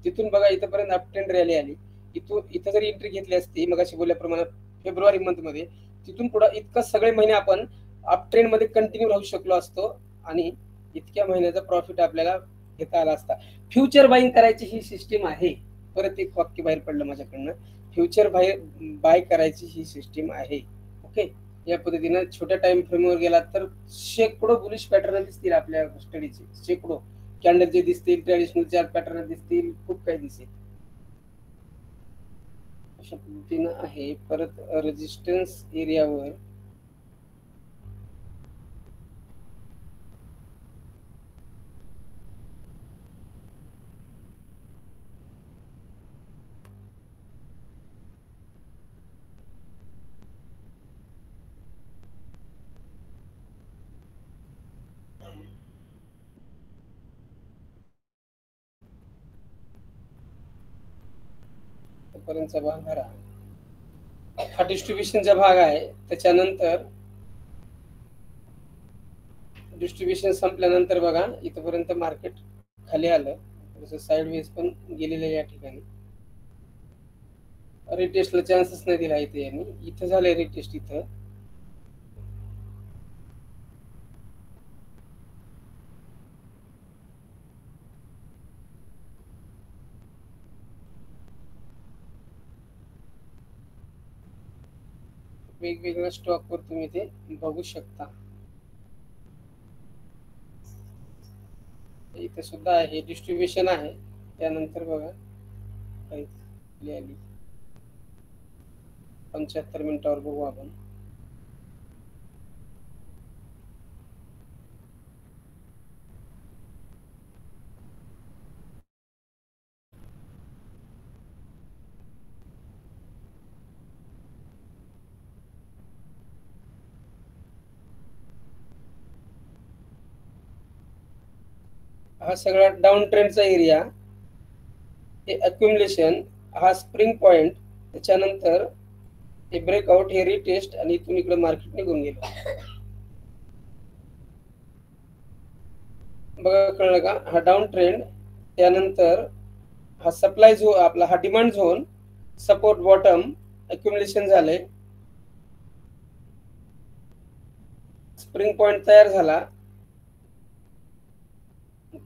तिथून बघा इथपर्यंत अप ट्रेंड रॅली आली. इथं जरी एंट्री घेतली असती मगाशी बोलल्याप्रमाणे फेब्रुवारी मंथ मध्ये, तिथून पुढे इतका सगळे महिने आपण अप ट्रेंड मध्ये कंटिन्यू राहू शकलो असतो आणि इतक्या महिन्याचा प्रॉफिट आपल्याला घेता आला असता. फ्युचर बाईंग करायची ही सिस्टीम आहे. परत एक वाक्य बाहेर पडलं माझ्याकडनं, फ्युचर बाय करायची ही सिस्टीम आहे. ओके, या पद्धतीनं छोट्या टाइम फ्रेमवर गेला तर शेकडो बुलिश पॅटर्न दिसतील आपल्या स्टडीचे, शेकडो कॅन्डल जे दिसतील, ट्रॅडिशनल चार्ट पॅटर्न दिसतील, खूप काही दिसेल. अशा पद्धतीनं आहे. परत रेजिस्टन्स एरियावर पर्यंतचा भाग भरा. हा डिस्ट्रीब्युशनचा भाग आहे. त्याच्यानंतर डिस्ट्रीब्युशन संपल्यानंतर बघा इथपर्यंत मार्केट खाली आलं, जसं साइडवेज पण गेलेलं या ठिकाणी. रिटेस्टला चान्सेस नाही दिला इथे यांनी. इथं झालंय रिटेस्ट. इथं वेगवेगळ्या स्टॉकवर तुम्ही ते बघू शकता. इथे सुद्धा आहे डिस्ट्रीब्युशन आहे. त्यानंतर बघा काही आली 75 मिनिटावर बघू आपण. हा सगळा डाऊन ट्रेंडचा एरिया, हे अक्युमुलेशन, हा स्प्रिंग पॉइंट, त्याच्यानंतर हे ब्रेकआउट, हे रिटेस्ट आणि इथून इकडे मार्केट निघून गेलं. बघा कळलं का? हा डाऊन ट्रेंड, त्यानंतर हा सप्लाय झोन आपला, हा demand zone, support bottom, accumulation झालंय, स्प्रिंग पॉइंट तयार झाला,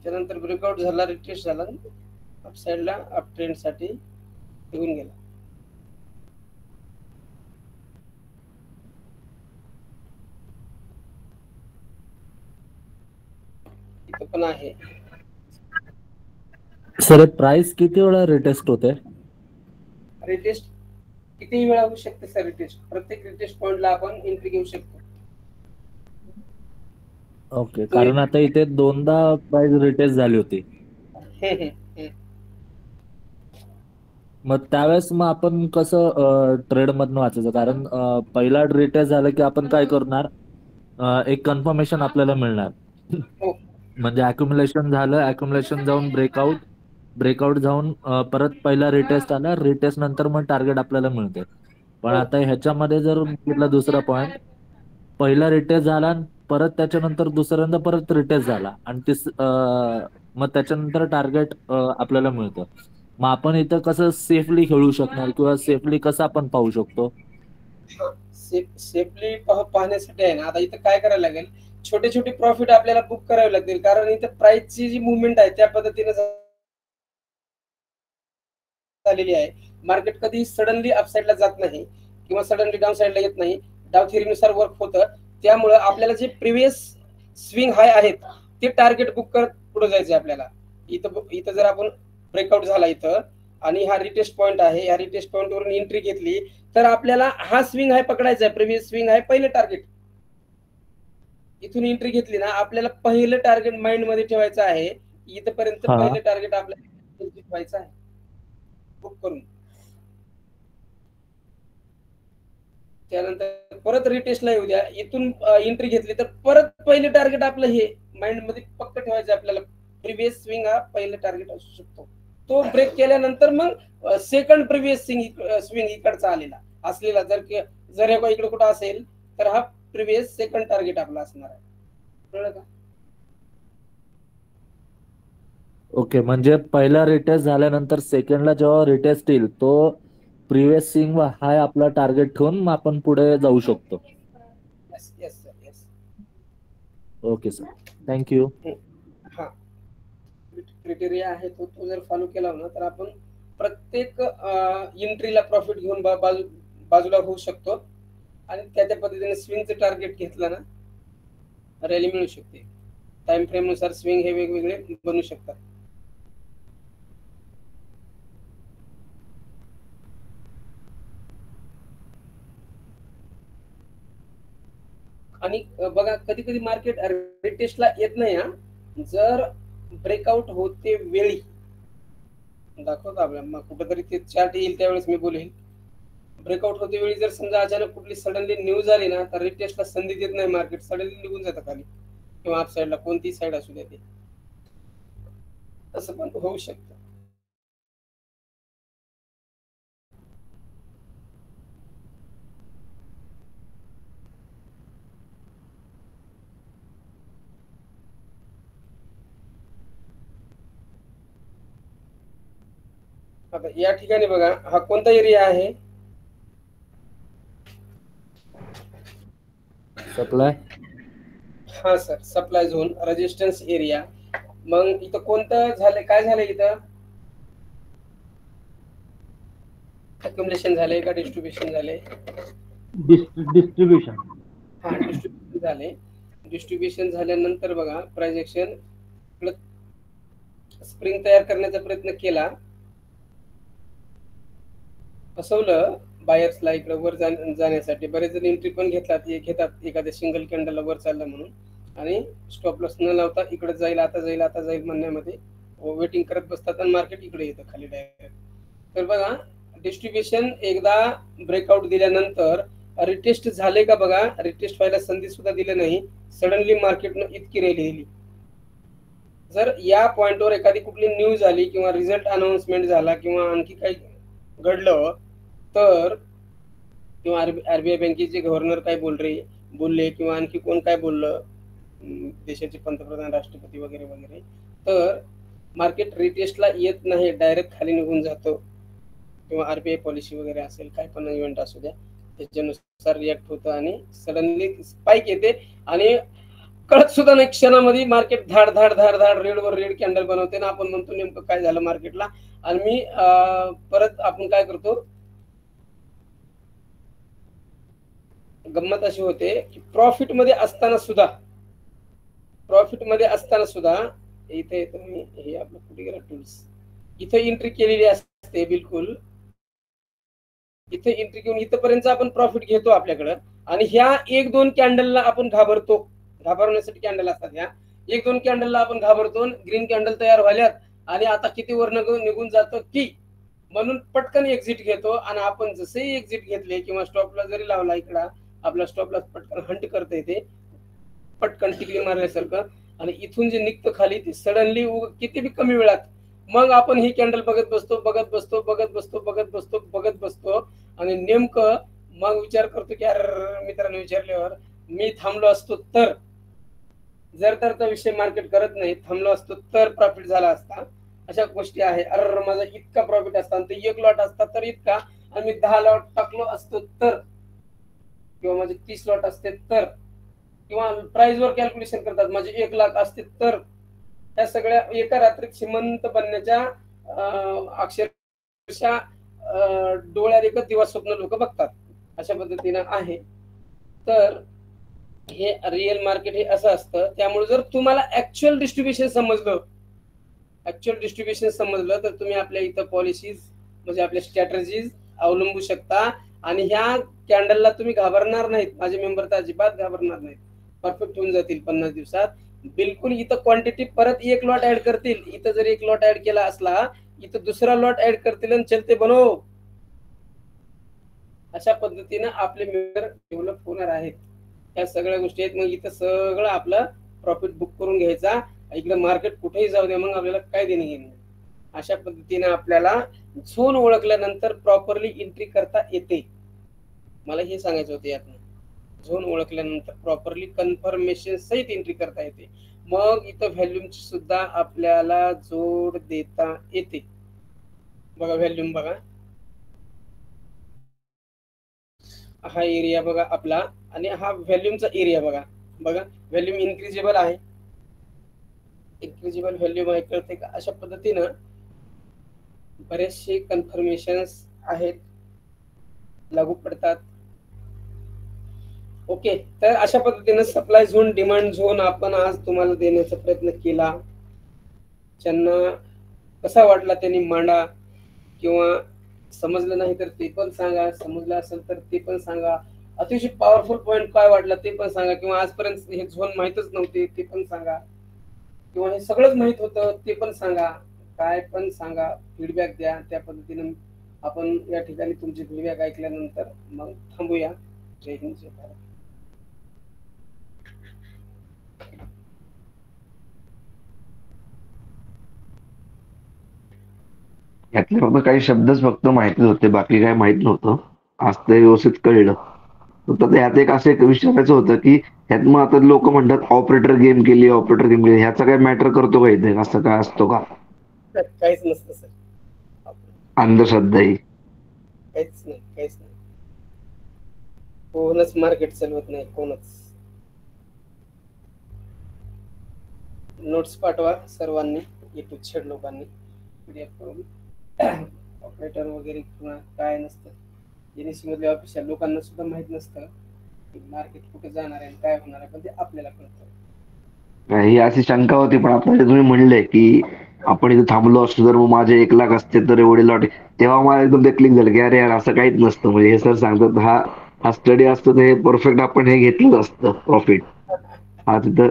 त्यानंतर ब्रेकआउट झाला, रिटेस्ट झाला, अप साइडला अप ट्रेंड साठी निघून गेला. इथं पण आहे. सर प्राइस किती वेळा रिटेस्ट होते? रिटेस्ट किती वेळा होऊ शकते सर? रिटेस्ट प्रत्येक रिटेस्ट पॉइंटला आपण एंट्री घेऊ शकतो. ओके, कारण आता इथे दोनदा प्राइस रिटेस्ट झाली होती. मग त्यावेळेस मग आपण कसं ट्रेड मधनं वाचायचं? कारण पहिला रिटेस्ट झालं की आपण काय करणार, एक कन्फर्मेशन आपल्याला मिळणार. म्हणजे अक्युमुलेशन झालं, अक्युमुलेशन जाऊन ब्रेकआउट जाऊन परत पहिला रिटेस्ट आला, रिटेस्ट नंतर मग टार्गेट आपल्याला मिळते. पण आता ह्याच्यामध्ये जर बघितलं दुसरा पॉइंट, पहिला रिटेस्ट झाला, परत त्याच्यानंतर दुसऱ्यांदा परत रिटेस्ट झाला आणि मग त्याच्यानंतर टार्गेट आपल्याला मिळतं. मग आपण इथं कसं सेफली खेळू शकणार किंवा सेफली कसं आपण पाहू शकतो? सेफली पाहण्यासाठी आहे ना, आता इथं काय करायला लागेल, छोटे छोटे प्रॉफिट आपल्याला बुक करावे लागतील. कारण इथं प्राइसची जी मुवमेंट आहे त्या पद्धतीने झालेली आहे. मार्केट कधी सडनली अपसाइडला जात नाही. किंवा सडनली डाऊन साईडला येत नाही, डाव थिअरीनुसार वर्क होतं. त्यामुळे आपल्याला जे प्रिव्हियस स्विंग हाय आहेत ते टार्गेट बुक करत पुढे जायचं आपल्याला. इथं जर आपण ब्रेकआउट झाला इथं आणि हा रिटेस्ट पॉईंट आहे, या रिटेस्ट पॉईंट वरून एंट्री घेतली तर आपल्याला हा स्विंग हाय पकडायचा आहे. प्रिव्हियस स्विंग हाय पहिले टार्गेट, इथून एंट्री घेतली ना आपल्याला पहिलं टार्गेट माइंड मध्ये ठेवायचं आहे. इथपर्यंत हा. पहिलं टार्गेट आपल्याला ठेवायचं आहे बुक करून. त्यानंतर परत रिटेस्टला येऊ द्या, इथून एंट्री घेतली तर परत पहिले टार्गेट आपलं हे माइंड मध्ये पक्क ठेवायचं आपल्याला. प्रिव्हियस स्विंग हा पहिलं टार्गेट असू शकतो. तो ब्रेक केल्यानंतर मग सेकंड प्रिव्हियस स्विंग इकडचा आलेला असलेला जर हे इकडे कुठं असेल तर हा प्रिव्हियस सेकंड टार्गेट आपला असणार आहे. कळलं का? ओके, म्हणजे पहिला रिटेस्ट झाल्यानंतर सेकंडला जेव्हा रिटेस्ट येईल तो प्रिव्हियस स्विंग हाय आपला टार्गेट ठेवून मग आपण पुढे जाऊ शकतो. Yes yes sir, yes. Okay sir, thank you. हा क्रिटेरिया आहे तो जर फॉलो केला ना तर आपण प्रत्येक एंट्रीला प्रॉफिट घेऊन बाजूला होऊ शकतो आणि त्या पद्धतीने स्विंगचं टार्गेट घेतलं ना रॅली मिळू शकते. टाइम फ्रेम नुसार स्विंग हे वेगवेगळे बनू शकतात. आणि बघा कधी कधी मार्केट रिटेस्टला येत नाही हा. जर ब्रेकआउट होते वेळी दाखवतो आपल्याला कुठेतरी ते चार्ट येईल त्यावेळेस मी बोलेल. ब्रेकआउट होते वेळी जर समजा अचानक कुठली सडनली न्यूज आली ना तर रिटेस्टला संधी देत नाही मार्केट, सडनली निघून जातं खाली किंवा अप साईडला, कोणती साईड असू द्या ते. असं पण होऊ शकतं. आता या ठिकाणी बघा हा कोणता एरिया आहे? सप्लाय. हा sir, supply zone, resistance area. मग इथं कोणतं झालंय, काय झालंय इथं? अक्युमुलेशन झालंय का डिस्ट्रीब्युशन झालंय? डिस्ट्रीब्युशन. हा, डिस्ट्रीब्युशन झाले. डिस्ट्रीब्युशन झाल्यानंतर बघा प्राइस एक्शन स्प्रिंग तयार करण्याचा प्रयत्न केला, फसवलं बायर्सला इकडे वर जाण्यासाठी. बरेच जण एंट्री पण घेतात एखाद्या सिंगल कॅन्डलला वर चाललं म्हणून आणि स्टॉप लॉस न लावता इकडे जाईल आता जाईल म्हणण्यामध्ये वेटिंग करत बसतात आणि मार्केट इकडे येतं खाली डायरेक्ट. तर बघा डिस्ट्रीब्युशन एकदा ब्रेकआउट दिल्यानंतर रिटेस्ट झाले का बघा, रिटेस्ट व्हायला संधी सुद्धा दिली नाही, सडनली मार्केटनं इतकी रॅली दिली. जर या पॉइंटवर एखादी कुठली न्यूज आली किंवा रिझल्ट अनाउन्समेंट झाला किंवा आणखी काही घडलं तर, किंवा आरबीआय बँकेचे गव्हर्नर काय बोलले किंवा आणखी कोण काय बोललं, देशाचे पंतप्रधान, राष्ट्रपती वगैरे वगैरे, तर मार्केट रिटेस्टला येत नाही, डायरेक्ट खाली निघून जातो. किंवा आरबीआय पॉलिसी वगैरे असेल, काय पण इव्हेंट असू द्या, त्याच्यानुसार रिॲक्ट होतं आणि सडनली स्पाइक येते आणि कळत सुद्धा नाही क्षणामध्ये मार्केट धाड धाड धाड धाड रेडवर रेड कॅन्डल बनवते ना. आपण म्हणतो नेमकं काय झालं मार्केटला. आणि मी परत आपण काय करतो, गंमत अशी होते की प्रॉफिट मध्ये असताना सुद्धा इथे तुम्ही हे आपलं कुठे गेला टूल्स, इथे एंट्री केलेली असते, बिलकुल इथे एंट्री घेऊन इथपर्यंत आपण प्रॉफिट घेतो आपल्याकडं आणि ह्या 1-2 कॅन्डलला आपण घाबरण्यासाठी कॅन्डल असतात. ह्या 1-2 कॅन्डलला आपण घाबरतो, ग्रीन कॅन्डल तयार व्हायल्यात आणि आता किती वर निघून जातो की म्हणून पटकन एक्झिट घेतो. आणि आपण जसेही एक्झिट घेतले किंवा स्टॉपला जरी लावला इकडं आपला स्टॉपला पटकन हंट करता येते, पटकन टिकली मारल्यासारखं, आणि इथून जे निघतं खाली ते सडनली किती बी कमी वेळात मग आपण ही कॅन्डल बघत बसतो आणि नेमकं मग विचार करतो की यार मित्रांनो विचारल्यावर मी थांबलो असतो तर, जर तर विषय मार्केट करत नाही, थांबलो असतो तर प्रॉफिट झाला असता. अशा गोष्टी आहे. अरे माझा इतका प्रॉफिट असता आणि ते 1 लॉट असता तर इतका, आणि मी 10 लॉट टाकलो असतो तर, किंवा माझे 30 लॉट असते तर, किंवा प्राइस वर कॅल्क्युलेशन करतात माझे 1 लाख असते तर, त्या सगळ्या एका रात्रीत श्रीमंत बनण्याच्या अक्षरशः डोळ्यात एकच दिवस स्वप्न लोक बघतात. अशा पद्धतीनं आहे. तर हे रिअल मार्केट हे असं असतं. त्यामुळे जर तुम्हाला ऍक्च्युअल डिस्ट्रीब्युशन समजलं तर तुम्ही आपल्या इथं पॉलिसीज म्हणजे आपल्या स्ट्रॅटर्जीज अवलंबू शकता आणि ह्या कॅन्डलला तुम्ही घाबरणार नाहीत. माझे मेंबर तर अजिबात घाबरणार नाहीत, परफेक्ट होऊन जातील 50 दिवसात. बिलकुल इथं क्वांटिटी परत एक लॉट ऍड करतील. इथं जर एक लॉट ऍड केला असला इथं दुसरा लॉट ऍड करतील आणि चलते बनव. अशा पद्धतीनं आपले मेंबर डेव्हलप होणार आहेत. या सगळ्या गोष्टी आहेत. मग इथं सगळं आपलं प्रॉफिट बुक करून घ्यायचा. इकडे मार्केट कुठेही जाऊ दे, मग आपल्याला काय देणे घेणे. अशा पद्धतीने आपल्याला झोन ओळखल्यानंतर प्रॉपरली एंट्री करता येते. मला हे सांगायचं होतं यातनं. झोन ओळखल्यानंतर प्रॉपरली कन्फर्मेशन सहित एंट्री करता येते. मग इथं व्हॅल्यूमची सुद्धा आपल्याला जोड देता येते. बघा व्हॅल्यूम बघा, हा एरिया बघा आपला आणि हा व्हॅल्यूमचा एरिया बघा. बघा व्हॅल्यूम इन्क्रीजेबल आहे, इन्क्रीजेबल व्हॅल्यूम आहे, कळते का? अशा पद्धतीनं बरेचसे कन्फर्मेशन्स आहेत, लागू पडतात. ओके, तर अशा पद्धतीनं सप्लाय झोन डिमांड झोन आपण आज तुम्हाला देण्याचा प्रयत्न केला. ज्यांना कसा वाटला त्यांनी मांडा, किंवा समजलं नाही तर ते पण सांगा, समजलं असेल तर ते पण सांगा. अतिशय पॉवरफुल पॉइंट काय वाटला ते पण सांगा, किंवा आजपर्यंत हे झोन माहितच नव्हते ते पण सांगा, किंवा हे सगळंच माहित होतं ते पण सांगा. काय पण सांगा, फीडबॅक द्या. त्या पद्धतीने आपण या ठिकाणी तुमचे फीडबॅक ऐकल्यानंतर मग थांबूया. जय हिंद, जय भारत. यातले फक्त काही शब्दच फक्त माहिती होते, बाकी काय माहित नव्हतं. आज ते व्यवस्थित कळलं. फक्त यात एक असं एक विचारायचं होतं की ह्यात मग आता लोक म्हणतात ऑपरेटर गेम केली, ऑपरेटर गेम केली, ह्याचा काय मॅटर करतो का इथे? असं काय असतो का? काहीच नसतं सर, अंधश्रद्धा ही काहीच नाही, काहीच नाही. कोणच मार्केट चालवत नाही, कोणच. नोट्स पाठवा सर्वांनी, YouTube छेड लोकांनी PDF करून. ऑपरेटर वगैरे किंवा काय नसतं. एनएससी मधल्या ऑफिशियल लोकांना सुद्धा माहित नसतं की मार्केट कुठे जाणार आहे, काय होणार आहे, पण ते आपल्याला कळतं. ही अशी शंका होती, पण आता जे तुम्ही म्हणले की आपण इथे थांबलो असतो तर मग माझे 1 लाख असते तर एवढे लॉट, तेव्हा मला एकदम ते क्लिक झालं की अरे यार असं काहीच नसतं. म्हणजे हे सर सांगतात हा हा स्टडी असतो तर हे परफेक्ट आपण हे घेतलं असतं प्रॉफिट. हा तिथं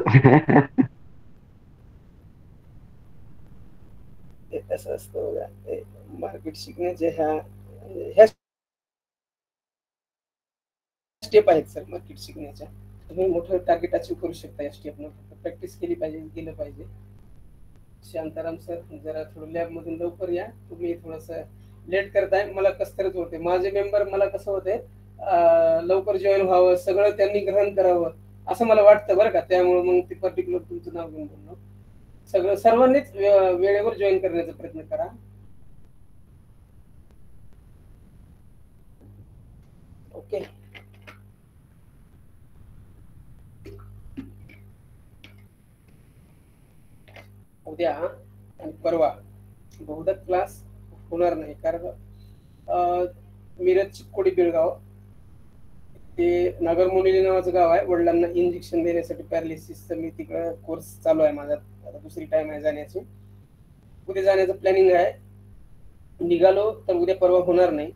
ते कसं असतं बघा, मार्केट शिकण्याचे ह्या स्टेप आहेत सर मार्केट शिकण्याच्या. तुम्ही मोठं टार्गेट अचीव्ह करू शकता या स्टेपनं. प्रॅक्टिस केली पाहिजे, गेलं पाहिजे. शांताराम सर जरा थोडं लॅब मधून लवकर या. तुम्ही थोडस लेट करताय, मला कसं तरच होते. माझे मेंबर मला कसं होते लवकर जॉईन व्हावं, सगळं त्यांनी ग्रहण करावं असं मला वाटतं बरं का. त्यामुळे मग ते पर्टिक्युलर तुमचं नाव घेऊन बोललो. सगळं सर्वांनीच वेळेवर जॉईन करण्याचा प्रयत्न करा. ओके, उद्या आणि परवा बहुधा क्लास होणार नाही, कारण मिरज चिकोडी बेळगाव ते नागरमोनिली नावाचं गाव आहे. वडिलांना इंजेक्शन देण्यासाठी पॅरालिसिसचं मी तिकडं कोर्स चालू आहे माझा. आता दुसरी टाइम आहे जाण्याची. उद्या जाण्याचं प्लॅनिंग आहे. निघालो तर उद्या परवा होणार नाही,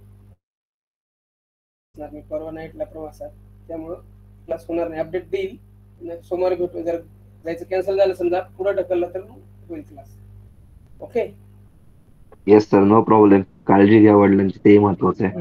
मी परवा नाईटला प्रवासात, त्यामुळं क्लास होणार नाही. अपडेट देईल, सोमवारी भेटू. जर जायचं कॅन्सल झालं समजा, पुढे ढकललं तर होईल class. Okay, yes sir, no problem. काळजी घ्या वडिलांची, ते महत्वाचं आहे.